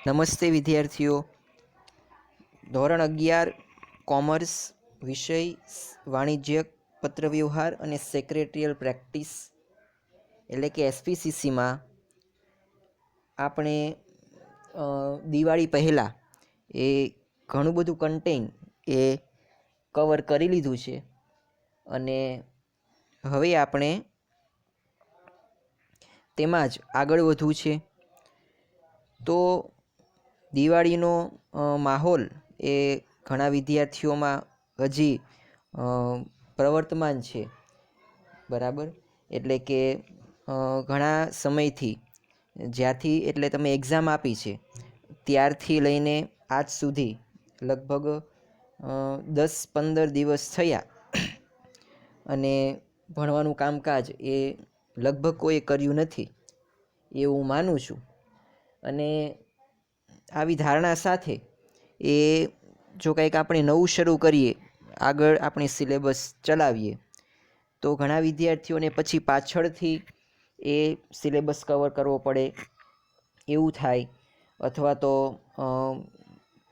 નમસ્તે વિદ્યાર્થીઓ. ધોરણ 11 કોમર્સ વિષય વાણિજ્ય પત્રવ્યવહાર અને સેક્રેટરીયલ પ્રેક્ટિસ એટલે કે એસપીસીસીમાં આપણે દિવાળી પહેલાં એ ઘણું બધું કન્ટેન્ટ એ કવર કરી લીધું છે અને હવે આપણે તેમાં જ આગળ વધવું છે. તો દિવાળીનો માહોલ એ ઘણા વિદ્યાર્થીઓમાં હજી પ્રવર્તમાન છે, બરાબર. એટલે કે ઘણા સમયથી, જ્યારથી એટલે તમે એક્ઝામ આપી છે ત્યારથી લઈને આજ સુધી લગભગ 10-15 દિવસ થયા અને ભણવાનું કામકાજ એ લગભગ કોઈએ કર્યું નથી એવું હું માનું છું. અને આવી ધારણા સાથે એ જો કંઈક આપણે નવું શરૂ કરીએ, આગળ આપણે સિલેબસ ચલાવીએ, તો ઘણા વિદ્યાર્થીઓને પછી પાછળથી એ સિલેબસ કવર કરવો પડે એવું થાય, અથવા તો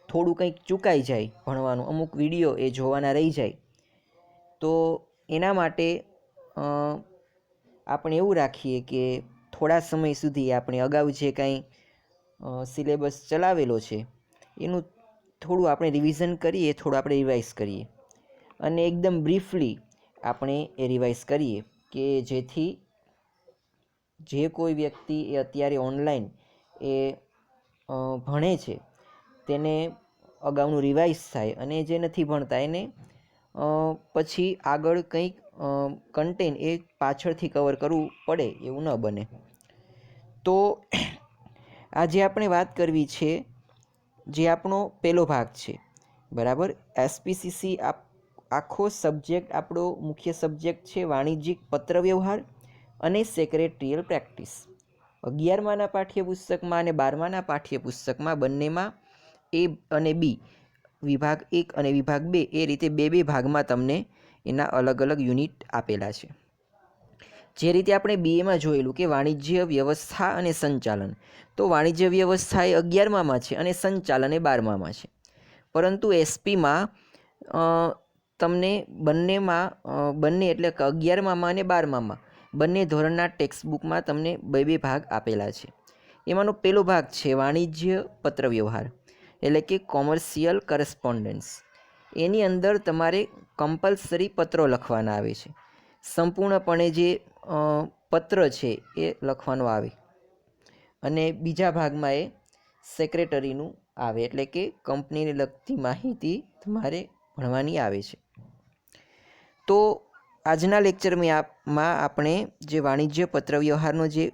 થોડું કંઈક ચૂકાઈ જાય ભણવાનું, અમુક વિડીયો એ જોવાના રહી જાય. તો એના માટે આપણે એવું રાખીએ કે થોડા સમય સુધી આપણે અગાઉ જે કાંઈ સિલેબસ ચલાવેલો છે એનું થોડું આપણે રિવિઝન કરીએ, થોડું આપણે રિવાઇઝ કરીએ અને એકદમ બ્રીફલી આપણે એ રિવાઇઝ કરીએ કે જેથી જે કોઈ વ્યક્તિ એ અત્યારે ઓનલાઈન એ ભણે છે તેને અગાઉનું રિવાઇઝ થાય અને જે નથી ભણતા એને પછી આગળ કંઈક કન્ટેન્ટ એ પાછળથી કવર કરવું પડે એવું ન બને. તો આજે આપણે વાત કરવી છે જે આપણો પહેલો ભાગ છે, બરાબર. એસપીસીસી આખો સબ્જેક્ટ આપણો મુખ્ય સબ્જેક્ટ છે વાણિજ્યિક પત્રવ્યવહાર અને સેક્રેટરીયલ પ્રેક્ટિસ. 11માના પાઠ્યપુસ્તકમાં અને 12માના પાઠ્યપુસ્તકમાં બંનેમાં એ અને બી, વિભાગ 1 અને વિભાગ 2 એ રીતે બે ભાગમાં તમને એના અલગ અલગ યુનિટ આપેલા છે. જે રીતે આપણે બીએમાં જોયેલું કે વાણિજ્ય વ્યવસ્થા અને સંચાલન, તો વાણિજ્ય વ્યવસ્થા એ 11મામાં છે અને સંચાલન એ 12મામાં છે. પરંતુ એસપીમાં તમને બંને એટલે કે 11મામાં અને 12મામાં બંને ધોરણના ટેક્સ્ટબુકમાં તમને બે ભાગ આપેલા છે. એમાંનો પહેલો ભાગ છે વાણિજ્ય પત્રવ્યવહાર એટલે કે કોમર્શિયલ કરસ્પોન્ડન્સ. એની અંદર તમારે કમ્પલસરી પત્રો લખવાના આવે છે, સંપૂર્ણપણે જે પત્ર છે એ લખવાનો આવે. અને બીજા ભાગમાં એ સેક્રેટરીનું આવે એટલે કે કંપનીને લગતી માહિતી તમારે ભણવાની આવે છે. તો આજના લેક્ચરમાં આપણે જે વાણિજ્ય પત્રવ્યવહારનો જે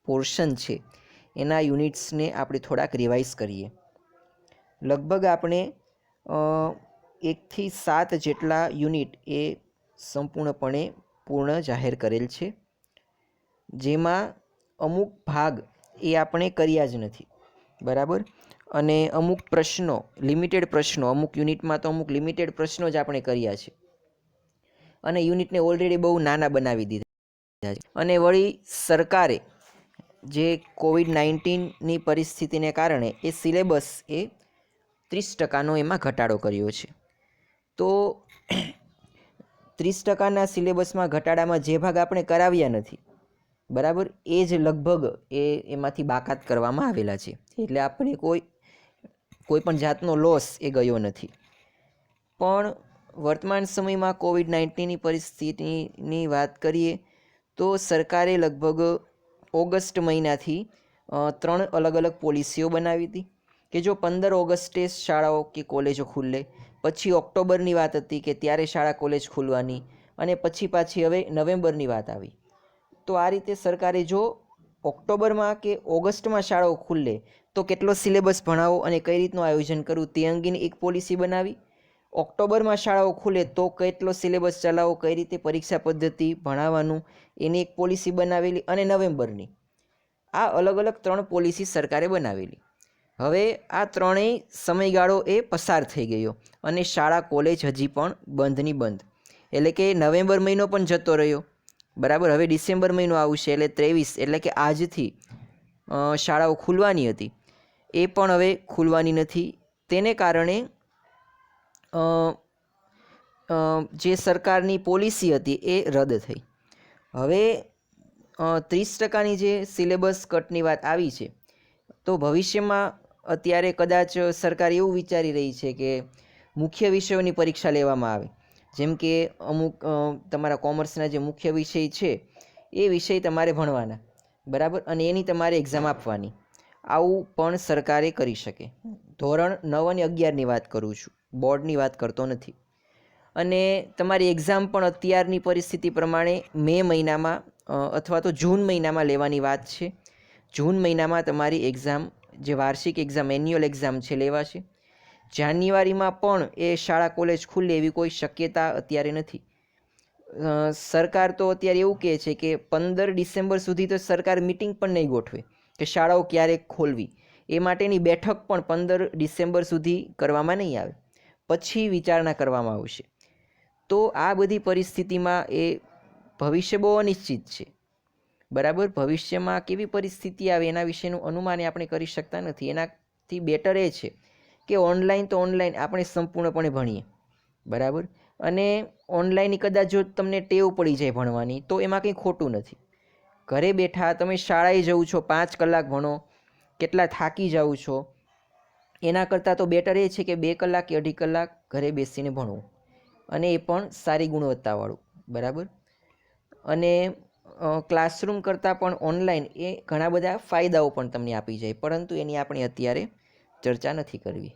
પોર્શન છે એના યુનિટ્સને આપણે થોડાક રિવાઇઝ કરીએ. લગભગ આપણે 1 થી 7 જેટલા યુનિટ એ સંપૂર્ણપણે પૂર્ણ જાહેર કરેલ છે, જેમાં અમુક ભાગ એ આપણે કર્યા જ નથી, બરાબર. અને અમુક પ્રશ્નો, લિમિટેડ પ્રશ્નો, અમુક યુનિટમાં તો અમુક લિમિટેડ પ્રશ્નો જ આપણે કર્યા છે અને યુનિટને ઓલરેડી બહુ નાના બનાવી દીધા છે. અને વળી સરકારે જે COVID-19ની પરિસ્થિતિને કારણે એ સિલેબસ એ 30% એમાં ઘટાડો કર્યો છે. તો 30%ના સિલેબસમાં ઘટાડામાં જે ભાગ આપણે કરાવ્યા નથી, બરાબર, એ જ લગભગ એમાંથી બાકાત કરવામાં આવેલા છે. એટલે આપણે કોઈ પણ જાતનો લોસ એ ગયો નથી. પણ વર્તમાન સમયમાં COVID-19ની પરિસ્થિતિની વાત કરીએ તો સરકારે લગભગ ઓગસ્ટ મહિનાથી 3 અલગ અલગ પોલિસીઓ બનાવી હતી કે જો 15 ઓગસ્ટે શાળાઓ કે કોલેજો ખુલે, પછી ઓક્ટોબરની વાત હતી કે ત્યારે શાળા કોલેજ ખુલવાની, અને પછી પાછી હવે નવેમ્બરની વાત આવી. તો આ રીતે સરકારે જો ઓક્ટોબરમાં કે ઓગસ્ટમાં શાળાઓ ખુલે તો કેટલો સિલેબસ ભણાવો અને કઈ રીતનું આયોજન કરવું તે અંગેની એક પોલિસી બનાવી. ઓક્ટોબરમાં શાળાઓ ખુલે તો કેટલો સિલેબસ ચલાવો, કઈ રીતે પરીક્ષા પદ્ધતિ ભણાવવાનું એની એક પોલિસી બનાવેલી. અને નવેમ્બરની આ અલગ અલગ 3 પોલિસી સરકારે બનાવેલી. હવે આ ત્રણેય સમયગાળો એ પસાર થઈ ગયો અને શાળા કોલેજ હજી પણ બંધની બંધ, એટલે કે નવેમ્બર મહિનો પણ જતો રહ્યો, બરાબર. હવે ડિસેમ્બર મહિનો આવશે એટલે 23, એટલે કે આજથી શાળાઓ ખુલવાની હતી. એ પણ હવે ખુલવાની નથી. તેને કારણે જે સરકારની પોલિસી હતી એ રદ થઈ. હવે 30% જે સિલેબસ કટની વાત આવી છે, તો ભવિષ્યમાં અત્યારે કદાચ સરકાર એવું વિચારી રહી છે કે મુખ્ય વિષયોની પરીક્ષા લેવામાં આવે. જેમ કે અમુક તમારા કોમર્સના જે મુખ્ય વિષય છે એ વિષય તમારે ભણવાના, બરાબર, અને એની તમારે એક્ઝામ આપવાની. આવું પણ સરકારે કરી શકે. ધોરણ 9 અને 11ની વાત કરું છું, બોર્ડની વાત કરતો નથી. અને તમારી એક્ઝામ પણ અત્યારની પરિસ્થિતિ પ્રમાણે મે મહિનામાં અથવા તો જૂન મહિનામાં લેવાની વાત છે. જૂન મહિનામાં તમારી એક્ઝામ, જે વાર્ષિક એક્ઝામ, એન્યુઅલ એક્ઝામ છે, લેવાશે. જાન્યુઆરીમાં પણ એ શાળા કોલેજ ખુલે એવી કોઈ શક્યતા અત્યારે નથી. સરકાર તો અત્યારે એવું કહે છે કે 15 ડિસેમ્બર સુધી તો સરકાર મિટિંગ પણ નહીં ગોઠવે કે શાળાઓ ક્યારે ખોલવી. એ માટેની બેઠક પણ 15 ડિસેમ્બર સુધી કરવામાં નહીં આવે, પછી વિચારણા કરવામાં આવશે. તો આ બધી પરિસ્થિતિમાં એ ભવિષ્ય બહુ અનિશ્ચિત છે, બરાબર. ભવિષ્યમાં કેવી પરિસ્થિતિ આવે એના વિશેનું અનુમાન આપણે કરી શકતા નથી. એનાથી બેટર એ છે કે ઓનલાઈન તો ઓનલાઈન આપણે સંપૂર્ણપણે ભણીએ, બરાબર. અને ઓનલાઈન કદાચ જો તમને ટેવ પડી જાય ભણવાની, તો એમાં કંઈ ખોટું નથી. ઘરે બેઠા તમે શાળાએ જવું છો, 5 કલાક ભણો, કેટલા થાકી જાઓ છો, એના કરતાં તો બેટર એ છે કે 2 કલાક કે 2.5 કલાક ઘરે બેસીને ભણવું, અને એ પણ સારી ગુણવત્તાવાળું, બરાબર. અને ક્લાસરૂમ કરતાં પણ ઓનલાઈન એ ઘણા બધા ફાયદાઓ પણ તમને આપી જાય, પરંતુ એની આપણે અત્યારે ચર્ચા નથી કરવી.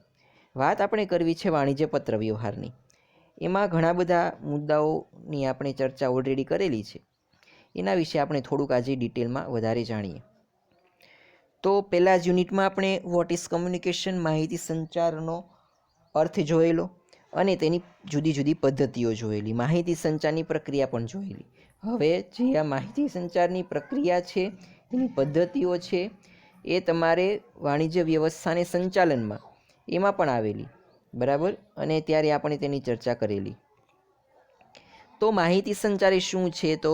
વાત આપણે કરવી છે વાણિજ્ય પત્ર વ્યવહારની. એમાં ઘણા બધા મુદ્દાઓની આપણે ચર્ચા ઓલરેડી કરેલી છે. એના વિશે આપણે થોડુંક આજે ડિટેલમાં વધારે જાણીએ. તો પહેલા જ યુનિટમાં આપણે વોટ ઇઝ કમ્યુનિકેશન, માહિતી સંચારનો અર્થ જોયેલો અને તેની જુદી જુદી પદ્ધતિઓ જોયેલી, માહિતી સંચારની પ્રક્રિયા પણ જોયેલી. હવે જે આ માહિતી સંચારની પ્રક્રિયા છે, એની પદ્ધતિઓ છે, એ તમારે વાણિજ્ય વ્યવસ્થાને સંચાલનમાં એમાં પણ આવેલી, બરાબર. અને ત્યારે આપણે તેની ચર્ચા કરેલી. તો માહિતી સંચાર એ શું છે? તો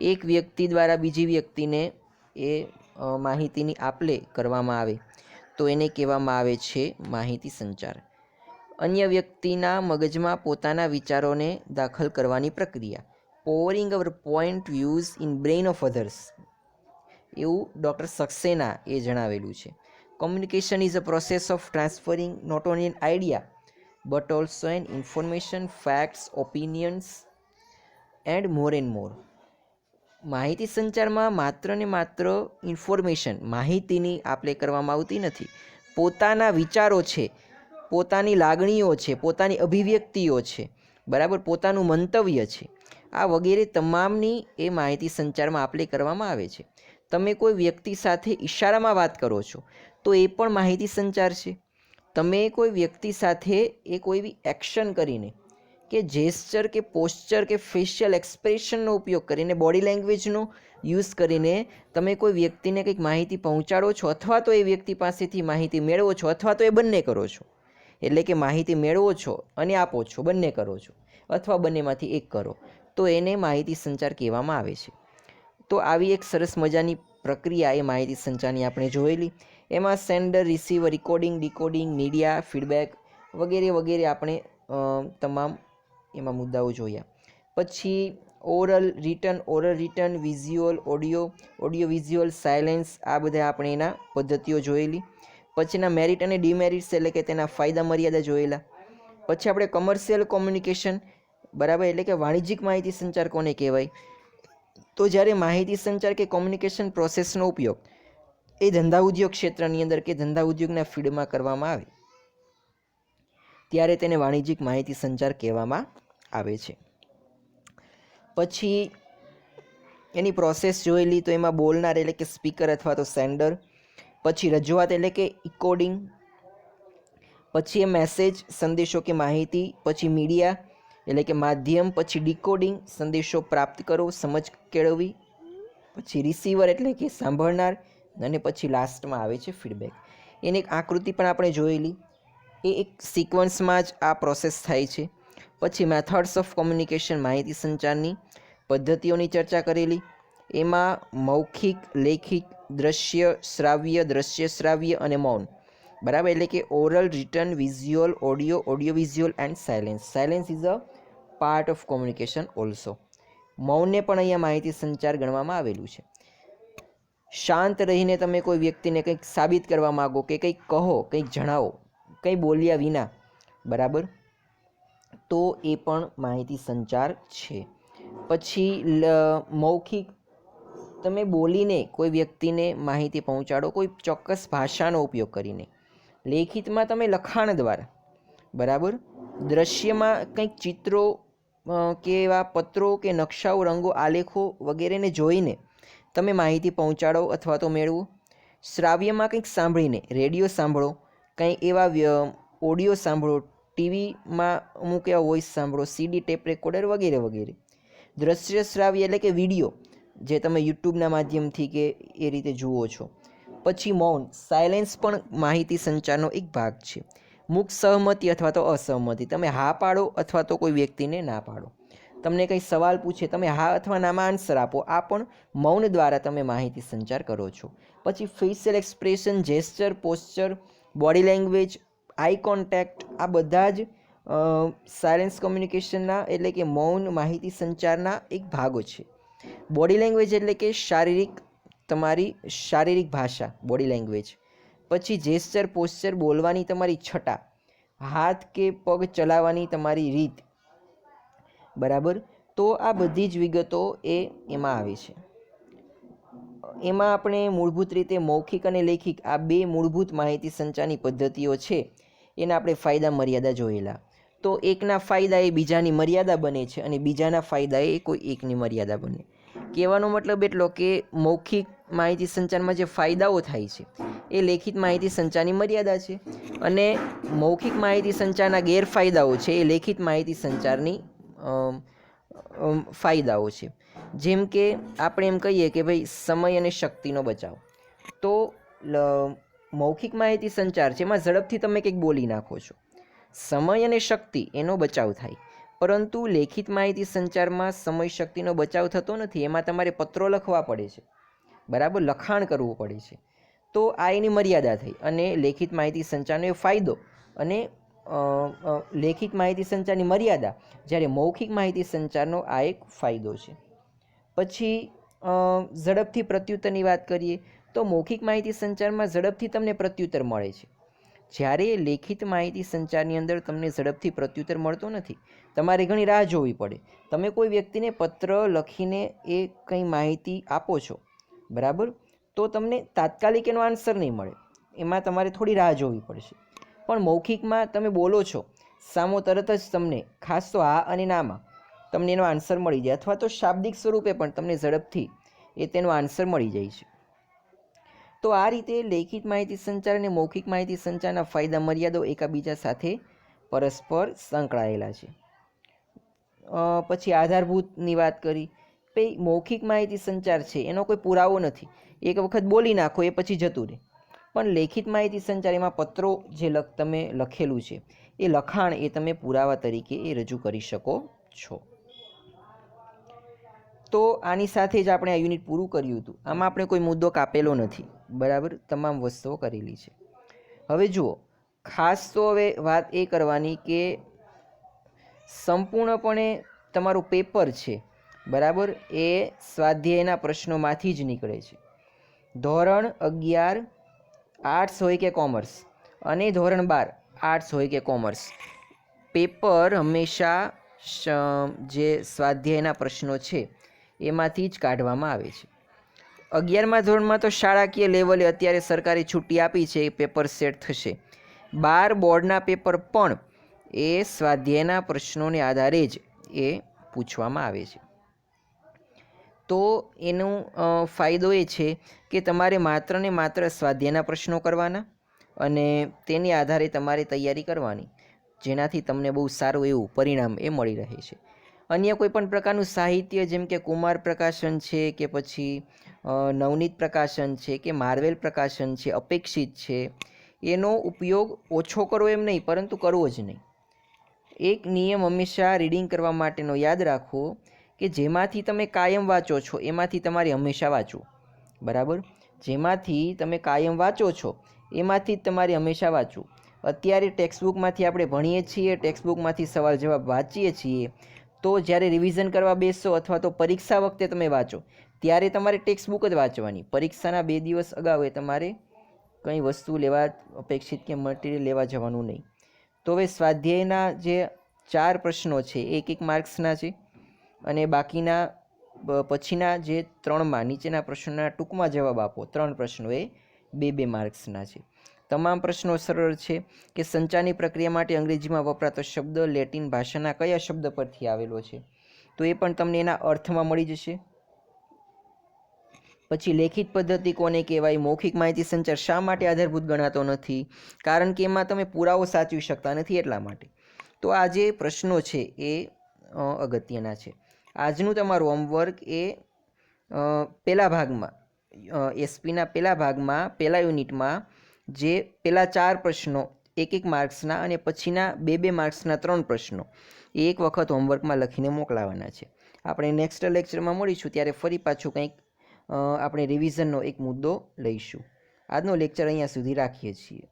એક વ્યક્તિ દ્વારા બીજી વ્યક્તિને એ માહિતીની આપ-લે કરવામાં આવે તો એને કહેવામાં આવે છે માહિતી સંચાર. અન્ય વ્યક્તિના મગજમાં પોતાના વિચારોને દાખલ કરવાની પ્રક્રિયા, pouring our point views in brain of others, એવું ડૉક્ટર સક્સેના એ જણાવેલું છે. Communication is a process of transferring not only an idea but also an information, facts, opinions and more. માહિતી સંચારમાં માત્ર ને માત્ર ઇન્ફોર્મેશન, માહિતીની આપ-લે કરવામાં આવતી નથી. પોતાના વિચારો છે, પોતાની લાગણીઓ છે, પોતાની અભિવ્યક્તિઓ છે, બરાબર, પોતાનું મંતવ્ય છે, આ વગેરે તમામની એ માહિતી સંચારમાં આપ-લે કરવામાં આવે છે. તમે કોઈ વ્યક્તિ સાથે ઈશારામાં વાત કરો છો તો એ પણ માહિતી સંચાર છે. તમે કોઈ વ્યક્તિ સાથે એ કોઈ બી એક્શન કરીને કે જેસ્ચર કે પોસ્ચર કે ફેશિયલ એક્સપ્રેશનનો ઉપયોગ કરીને, બોડી લેંગ્વેજનો યુઝ કરીને તમે કોઈ વ્યક્તિને કંઈક માહિતી પહોંચાડો છો, અથવા તો એ વ્યક્તિ પાસેથી માહિતી મેળવો છો, અથવા તો એ બંને કરો છો. એટલે કે માહિતી મેળવો છો અને આપો છો, બંને કરો છો, અથવા બંનેમાંથી એક કરો, તો એને માહિતી સંચાર કહેવામાં આવે છે. તો આવી એક સરસ મજાની પ્રક્રિયા એ માહિતી સંચારની આપણે જોયેલી. એમાં sender, receiver, recording, decoding, media, feedback વગેરે વગેરે આપણે તમામ એમાં મુદ્દાઓ જોયા. પછી oral written, visual, audio visual, silence, આ બધા આપણે એના પદ્ધતિઓ જોયેલી. પછી એના મેરિટ અને ડિમેરિટ્સ, એટલે કે તેના ફાયદા મર્યાદા જોયેલા. પછી આપણે કમર્શિયલ કોમ્યુનિકેશન, બરાબર, એટલે કે વાણિજ્યિક માહિતી સંચાર કોને કહેવાય? તો જ્યારે માહિતી સંચાર કે કોમ્યુનિકેશન પ્રોસેસનો ઉપયોગ એ ધંધા ઉદ્યોગ ક્ષેત્રની અંદર કે ધંધા ઉદ્યોગના ફીલ્ડમાં કરવામાં આવે ત્યારે તેને વાણિજ્યિક માહિતી સંચાર કહેવામાં આવે છે. પછી એની પ્રોસેસ જોયેલી, તો એમાં બોલનાર એટલે કે સ્પીકર અથવા તો સેન્ડર, પછી રજૂઆત એટલે કે ઇકોડિંગ, પછી એ મેસેજ, સંદેશો કે માહિતી, પછી મીડિયા એટલે કે માધ્યમ, પછી ડીકોડિંગ, સંદેશો પ્રાપ્ત કરો, સમજ કેળવવી, પછી રિસીવર એટલે કે સાંભળનાર, અને પછી લાસ્ટમાં આવે છે ફીડબેક. એની એક આકૃતિ પણ આપણે જોયેલી, એ એક સિક્વન્સમાં જ આ પ્રોસેસ થાય છે. પછી મેથડ્સ ઓફ કોમ્યુનિકેશન, માહિતી સંચારની પદ્ધતિઓની ચર્ચા કરેલી. એમાં મૌખિક, લેખિત, દ્રશ્ય શ્રાવ્ય અને મૌન, બરાબર. એટલે કે oral, written, visual, audio, audio visual and silence. Silence is a part of communication also. મૌનને પણ અહીંયા માહિતી સંચાર ગણવામાં આવેલું છે. શાંત રહીને તમે કોઈ વ્યક્તિને કંઈક સાબિત કરવા માગો કે કંઈક કહો, કંઈક જણાવો, કંઈ બોલ્યા વિના, બરાબર, તો એ પણ માહિતી સંચાર છે. પછી મૌખિક, તમે બોલીને કોઈ વ્યક્તિને માહિતી પહોંચાડો કોઈ ચોક્કસ ભાષાનો ઉપયોગ કરીને. લેખિતમાં તમે લખાણ દ્વારા, બરાબર, દ્રશ્યમાં કંઈક ચિત્રો કે એવા પત્રો કે નકશાઓ, રંગો, આલેખો વગેરેને જોઈને તમે માહિતી પહોંચાડો અથવા તો મેળવો. શ્રાવ્યમાં કંઈક સાંભળીને, રેડિયો સાંભળો, કંઈ એવા ઓડિયો સાંભળો, ટીવીમાં અમુક એવા વોઇસ સાંભળો, સીડી, ટેપ રેકોર્ડર વગેરે વગેરે. દ્રશ્ય શ્રાવ્ય એટલે કે વિડીયો, જે તમે યુટ્યુબના માધ્યમથી કે એ રીતે જુઓ છો. પછી મૌન, સાયલેન્સ પણ માહિતી સંચારનો એક ભાગ છે. મુખ સહમતિ અથવા તો અસહમતિ, તમે હા પાડો અથવા તો કોઈ વ્યક્તિને ના પાડો. તમને કંઈ સવાલ પૂછે, તમે હા અથવા નામાં આન્સર આપો. આ પણ મૌન દ્વારા તમે માહિતી સંચાર કરો છો. પછી facial expression, gesture, posture, body language, eye contact, આ બધા જ સાયલેન્સ કોમ્યુનિકેશનના એટલે કે મૌન માહિતી સંચારના એક ભાગો છે. બોડી લેંગ્વેજ એટલે કે તમારી શારીરિક ભાષા, બોડી લેંગ્વેજ. પછી જેસ્ચર, પોસ્ચર, બોલવાની તમારી છટા, હાથ કે પગ ચલાવવાની તમારી રીત, બરાબર. તો આ બધી જ વિગતો એમાં આવે છે. એમાં આપણે મૂળભૂત રીતે મૌખિક અને લેખિક આ બે મૂળભૂત માહિતી સંચારની પદ્ધતિઓ છે, એના આપણે ફાયદા મર્યાદા જોયેલા. તો એકના ફાયદા એ બીજાની મર્યાદા બને છે અને બીજાના ફાયદા એ કોઈ એકની મર્યાદા બને. કહેવાનો મતલબ એટલો કે મૌખિક માહિતી સંચારમાં જે ફાયદાઓ થાય છે એ લેખિત માહિતી સંચારની મર્યાદા છે, અને મૌખિક માહિતી સંચારના ગેરફાયદાઓ છે એ લેખિત માહિતી સંચારની ફાયદાઓ છે. જેમ કે આપણે એમ કહીએ કે ભાઈ સમય અને શક્તિનો બચાવ. તો મૌખિક માહિતી સંચાર છે એમાં ઝડપથી તમે કંઈક બોલી નાખો છો, સમય અને શક્તિ એનો બચાવ થાય. પરંતુ લેખિત માહિતી સંચારમાં સમય શક્તિનો બચાવ થતો નથી. એમાં તમારે પત્રો લખવા પડે છે, બરાબર, લખાણ કરવું પડે છે. તો આ એની મર્યાદા થઈ. અને લેખિત માહિતી સંચારનો એ ફાયદો અને લેખિત માહિતી સંચારની મર્યાદા, જ્યારે મૌખિક માહિતી સંચારનો આ એક ફાયદો છે. પછી ઝડપથી પ્રત્યુત્તરની વાત કરીએ તો મૌખિક માહિતી સંચારમાં ઝડપથી તમને પ્રત્યુત્તર મળે છે, જ્યારે લેખિત માહિતી સંચારની અંદર તમને ઝડપથી પ્રત્યુત્તર મળતો નથી. તમારે ઘણી રાહ જોવી પડે. તમે કોઈ વ્યક્તિને પત્ર લખીને એ કંઈ માહિતી આપો છો, બરાબર, તો તમને તાત્કાલિક એનો આન્સર નહીં મળે, એમાં તમારે થોડી રાહ જોવી પડશે. પણ મૌખિકમાં તમે બોલો છો, સામો તરત જ તમને, ખાસ તો હા અને નામાં, તમને એનો આન્સર મળી જાય, અથવા તો શાબ્દિક સ્વરૂપે પણ તમને ઝડપથી તેનો આન્સર મળી જાય છે. તો આ રીતે લેખિત માહિતી સંચાર અને મૌખિક માહિતી સંચારના ફાયદા મર્યાદાઓ એકબીજા સાથે પરસ્પર સંકળાયેલા છે. પછી આધારભૂતની વાત કરી. ભાઈ મૌખિક માહિતી સંચાર છે એનો કોઈ પુરાવો નથી, એક વખત બોલી નાખો એ પછી જતું રહે. પણ લેખિત માહિતી સંચાર, એમાં પત્રો જે તમે લખેલું છે એ લખાણ એ તમે પુરાવા તરીકે એ રજૂ કરી શકો છો. તો આની સાથે જ આપણે આ યુનિટ પૂરું કર્યું હતું. આમાં આપણે કોઈ મુદ્દો કાપેલો નથી, બરાબર, તમામ વસ્તુઓ કરેલી છે. હવે જુઓ, ખાસ તો હવે વાત એ કરવાની કે સંપૂર્ણપણે તમારું પેપર છે, બરાબર, એ સ્વાધ્યાયના પ્રશ્નોમાંથી જ નીકળે છે. ધોરણ 11 આર્ટ્સ હોય કે કોમર્સ અને ધોરણ 12 આર્ટ્સ હોય કે કોમર્સ, પેપર હંમેશા જે સ્વાધ્યાયના પ્રશ્નો છે એમાંથી જ કાઢવામાં આવે છે. 11મા ધોરણમાં તો શાળાકીય લેવલે અત્યારે સરકારે છૂટી આપી છે, પેપર સેટ થશે. 12 બોર્ડના પેપર પણ એ સ્વાધ્યાયના પ્રશ્નોને આધારે જ એ પૂછવામાં આવે છે. તો એનો ફાયદો એ છે કે તમારે માત્ર ને માત્ર સ્વાધ્યાયના પ્રશ્નો કરવાના અને તેની આધારે તમારે તૈયારી કરવાની, જેનાથી તમને બહુ સારું એવું પરિણામ એ મળી રહે છે. અન્ય કોઈ પણ પ્રકારનું સાહિત્ય, જેમ કે કુમાર પ્રકાશન છે કે પછી નવનીત પ્રકાશન છે કે માર્વેલ પ્રકાશન છે, અપેક્ષિત છે, એનો ઉપયોગ ઓછો કરવો એમ નહીં, પરંતુ કરવો જ નહીં. એક નિયમ હંમેશા રીડિંગ કરવા માટેનો યાદ રાખવો કે જેમાંથી તમે કાયમ વાંચો છો એમાંથી તમારે હંમેશા વાંચવું, બરાબર. જેમાંથી તમે કાયમ વાંચો છો એમાંથી જ તમારે હંમેશા વાંચવું. અત્યારે ટેક્સ્ટબુકમાંથી આપણે ભણીએ છીએ, ટેક્સ્ટબુકમાંથી સવાલ જવાબ વાંચીએ છીએ, તો જ્યારે રિવિઝન કરવા બેસો અથવા તો પરીક્ષા વખતે તમે વાંચો ત્યારે તમારે ટેક્સ્ટબુક જ વાંચવાની. પરીક્ષાના 2 દિવસ અગાઉ તમારે કંઈ વસ્તુ લેવા અપેક્ષિત કે મટીરિયલ લેવા જવાનું નહીં. તો હવે સ્વાધ્યાયના જે 4 પ્રશ્નો છે એ 1 માર્ક્સના છે અને બાકીના પછીના જે 3માં નીચેના પ્રશ્નોના ટૂંકમાં જવાબ આપો. 3 પ્રશ્નો એ 2 માર્ક્સના છે. તમામ પ્રશ્નો સરળ છે કે સંચારની પ્રક્રિયા માટે અંગ્રેજીમાં વપરાતો શબ્દ લેટિન ભાષાના કયા શબ્દ પરથી આવેલો છે, તો એ પણ તમને એના અર્થમાં મળી જશે. પછી લેખિત પદ્ધતિ કોને કહેવાય, મૌખિક માહિતી સંચાર શા માટે આધારભૂત ગણાતો નથી, કારણ કે એમાં તમે પુરાવો સાચવી શકતા નથી એટલા માટે. તો આ જે પ્રશ્નો છે એ અગત્યના છે. આજનું તમારું હોમવર્ક એ પહેલા ભાગમાં એસપીના પહેલા ભાગમાં પહેલા યુનિટમાં જે પહેલા 4 પ્રશ્નો 1 માર્ક્સના અને પછીના 2 માર્ક્સના 3 પ્રશ્નો એ એક વખત હોમવર્કમાં લખીને મોકલાવાના છે. આપણે નેક્સ્ટ લેક્ચરમાં મળીશું ત્યારે ફરી પાછું કંઈક આપણે રિવિઝનનો એક મુદ્દો લઈશું. આજનો લેક્ચર અહીંયા સુધી રાખીએ છીએ.